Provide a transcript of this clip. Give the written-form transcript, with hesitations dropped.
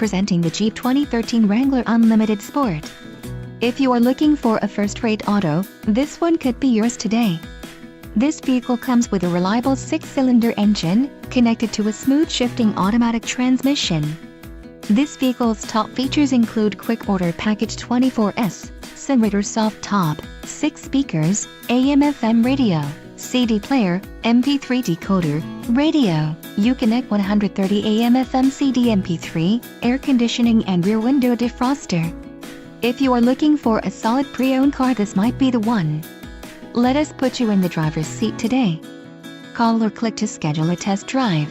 presenting the Jeep 2013 Wrangler Unlimited Sport. If you are looking for a first-rate auto, this one could be yours today. This vehicle comes with a reliable 6-cylinder engine, connected to a smooth-shifting automatic transmission. This vehicle's top features include Quick Order Package 24S, Sunroof soft top, 6 speakers, AM/FM radio, CD player, MP3 decoder, radio, Uconnect 130 AM/FM CD MP3, air conditioning and rear window defroster. If you are looking for a solid pre-owned car, this might be the one. Let us put you in the driver's seat today. Call or click to schedule a test drive.